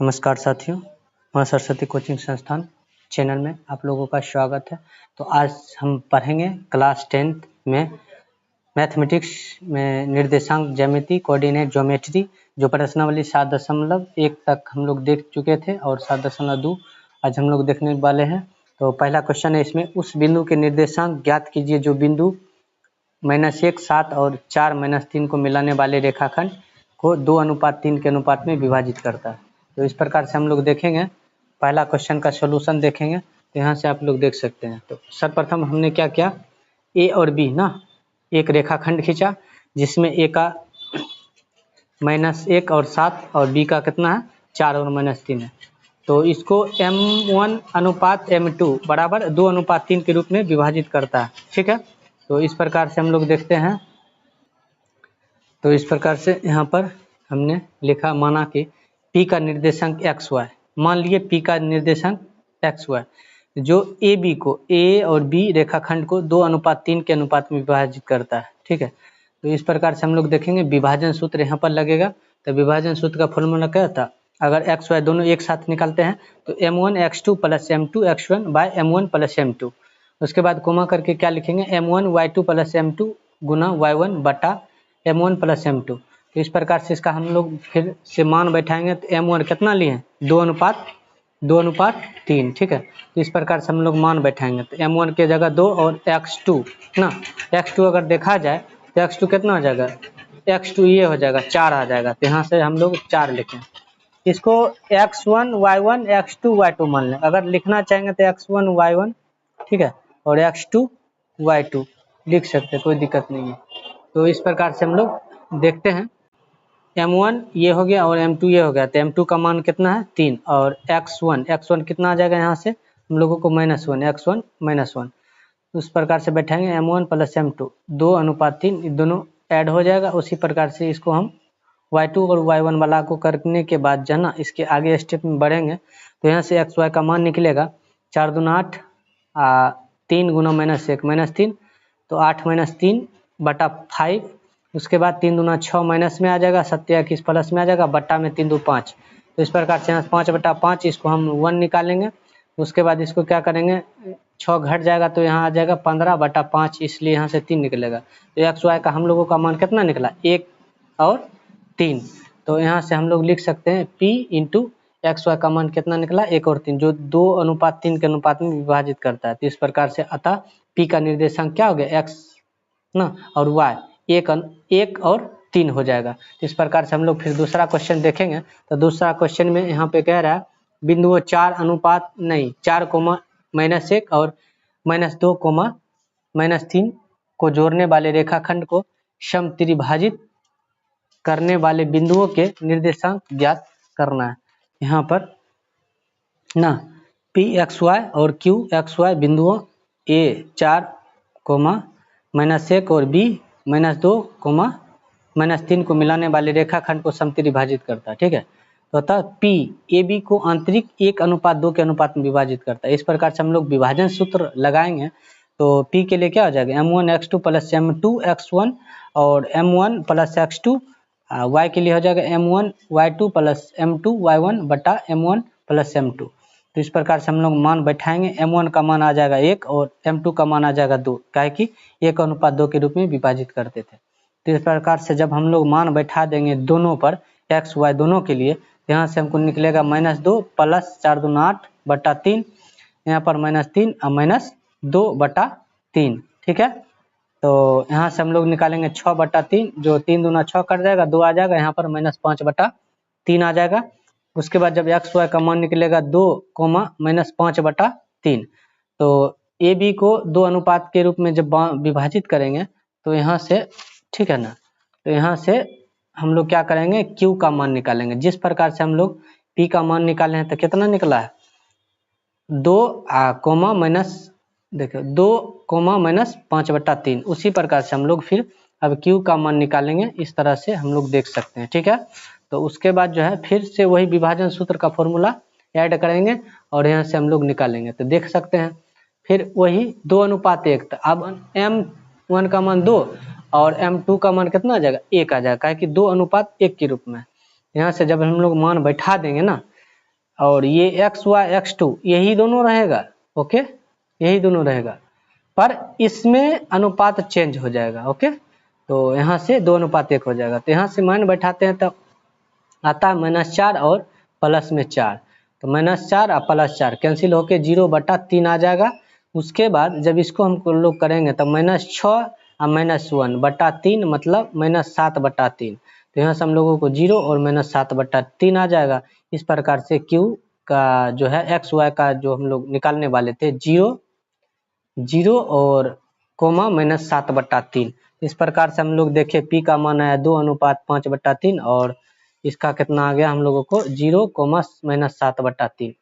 नमस्कार साथियों, मां सरस्वती कोचिंग संस्थान चैनल में आप लोगों का स्वागत है। तो आज हम पढ़ेंगे क्लास 10th में मैथमेटिक्स में निर्देशांक ज्यामिति कोऑर्डिनेट ज्योमेट्री, जो प्रश्नावली 7.1 तक हम लोग देख चुके थे और 7.2 आज हम लोग देखने वाले हैं। तो पहला क्वेश्चन है इसमें, उस बिंदु के निर्देशांक ज्ञात कीजिए जो बिंदु -1, 7 और 4, -3 को मिलाने वाले रेखाखंड को 2:3 के अनुपात में विभाजित करता है। तो इस प्रकार से हम लोग देखेंगे, पहला क्वेश्चन का सॉल्यूशन देखेंगे। तो यहाँ से आप लोग देख सकते हैं। तो सर्वप्रथम हमने क्या किया, ए और बी ना एक रेखाखंड खींचा जिसमें ए का -1 और 7 और बी का कितना है 4 और -3 है। तो इसको m1 अनुपात m2 बराबर 2:3 के रूप में विभाजित करता है। ठीक है, तो इस प्रकार से हम लोग देखते हैं। तो इस प्रकार से यहाँ पर हमने लिखा, माना कि P का निर्देशांक XY, मान लिए P का निर्देशांक XY जो AB को, A और B रेखाखंड को 2:3 के अनुपात में विभाजित करता है। ठीक है, तो इस प्रकार से हम लोग देखेंगे, विभाजन सूत्र यहाँ पर लगेगा। तो विभाजन सूत्र का फॉर्मूला क्या था, अगर XY दोनों एक साथ निकालते हैं तो m1 x2 + m2 x1 / m1 + m2। उसके बाद कोमा करके क्या लिखेंगे, m1 y2 + m2 गुना y1 बटा m1 + m2। तो इस प्रकार से इसका हम लोग फिर से मान बैठाएंगे। तो m1 कितना लिए, 2:3। ठीक है, तो इस प्रकार से हम लोग मान बैठाएंगे। तो m1 के जगह 2 और x2 ना, x2 अगर देखा जाए तो x2 कितना हो जाएगा, x2 ये हो जाएगा 4 आ जाएगा। तो यहाँ से हम लोग 4 लिखें। इसको x1 y1 x2 y2 मान लें। अगर लिखना चाहेंगे तो x1 y1, ठीक है, और x2 y2 लिख सकते, कोई दिक्कत नहीं है। तो इस प्रकार से हम लोग देखते हैं, m1 ये हो गया और m2 ये हो गया। तो m2 का मान कितना है 3 और x1 कितना आ जाएगा, यहाँ से हम लोगों को -1, x1 -1। उस प्रकार से बैठाएंगे m1 + m2 2:3, दोनों ऐड हो जाएगा। उसी प्रकार से इसको हम y2 और y1 वाला को करने के बाद जो है ना, इसके आगे स्टेप में बढ़ेंगे। तो यहाँ से xy का मान निकलेगा 4 दूना 8, 3 गुना -1 -3, तो 8 - 3 बटा 5। उसके बाद 3 दूना 6 माइनस में आ जाएगा, 7 या 21 प्लस में आ जाएगा, बट्टा में 3 2 5। तो इस प्रकार से यहाँ 5/5 इसको हम 1 निकालेंगे। उसके बाद इसको क्या करेंगे, 6 घट जाएगा तो यहाँ आ जाएगा 15/5, इसलिए यहाँ से 3 निकलेगा। तो XY का हम लोगों का मान कितना निकला, 1 और 3। तो यहाँ से हम लोग लिख सकते हैं P × XY का मान कितना निकला, 1 और 3, जो 2:3 के अनुपात में विभाजित करता है। तो इस प्रकार से अतः P का निर्देशांक क्या हो गया, X ना, और Y 1 और 3 हो जाएगा। तो इस प्रकार से हम लोग फिर दूसरा क्वेश्चन देखेंगे। तो दूसरा क्वेश्चन में यहाँ पे कह रहा है, बिंदुओं 4 अनुपात नहीं 4, -1 और -2, -3 को जोड़ने वाले रेखाखंड को समत्रिभाजित करने वाले बिंदुओं के निर्देशांक ज्ञात करना है। यहाँ पर ना PXY और QXY बिंदुओं A 4, -1 और B -2, -3 को मिलाने वाले रेखाखंड को समत्रिभाजित करता है। ठीक है, तो अतः P AB को आंतरिक 1:2 के अनुपात में विभाजित करता है। इस प्रकार से हम लोग विभाजन सूत्र लगाएंगे। तो P के लिए क्या हो जाएगा, m1 x2 + m2 x1 और m1 + x2। Y के लिए हो जाएगा m1 y2 + m2 y1 बटा m1 + m2। तो इस प्रकार से हम लोग मान बैठाएंगे। m1 का मान आ जाएगा 1 और m2 का मान आ जाएगा 2, क्या कि 1:2 के रूप में विभाजित करते थे। तो इस प्रकार से जब हम लोग मान बैठा देंगे दोनों पर, x y दोनों के लिए, यहाँ से हमको निकलेगा -2 + 4 दूना 8 बटा 3, यहाँ पर -3 और -2/3। ठीक है, तो यहाँ से हम लोग निकालेंगे 6/3, जो 3 दूना 6 कट जाएगा, 2 आ जाएगा, यहाँ पर -5/3 आ जाएगा। उसके बाद जब XY का मान निकलेगा 2, -5/3, तो AB को 2 अनुपात के रूप में जब विभाजित करेंगे तो यहाँ से, ठीक है ना, तो यहाँ से हम लोग क्या करेंगे, Q का मान निकालेंगे। जिस प्रकार से हम लोग P का मान निकाले हैं तो कितना निकला है, 2, देखो 2, -5/3। उसी प्रकार से हम लोग फिर अब Q का मान निकालेंगे। इस तरह से हम लोग देख सकते हैं। ठीक है, तो उसके बाद जो है फिर से वही विभाजन सूत्र का फॉर्मूला ऐड करेंगे और यहाँ से हम लोग निकालेंगे। तो देख सकते हैं फिर वही 2:1। तो अब m1 का मान 2 और m2 का मान कितना आ जाएगा, 1 आ जाएगा, क्या कि 2:1 के रूप में। यहाँ से जब हम लोग मान बैठा देंगे ना, और ये एक्स वाई एक्स टू यही दोनों रहेगा, ओके, यही दोनों रहेगा, पर इसमें अनुपात चेंज हो जाएगा, ओके। तो यहाँ से 2:1 हो जाएगा। तो यहाँ से मान बैठाते हैं तो आता है -4 और +4। तो -4 और +4 कैंसिल होके 0/3 आ जाएगा। उसके बाद जब इसको हम लोग करेंगे तो -6 और -1/3 मतलब -7/3। तो यहाँ से हम लोगों को 0 और -7/3 आ जाएगा। इस प्रकार से Q का जो है एक्स वाई का जो हम लोग निकालने वाले थे 0 और कोमा -7/3। इस प्रकार से हम लोग देखे P का मान आया 2:5/3 और इसका कितना आ गया हम लोगों को 0, -7/3।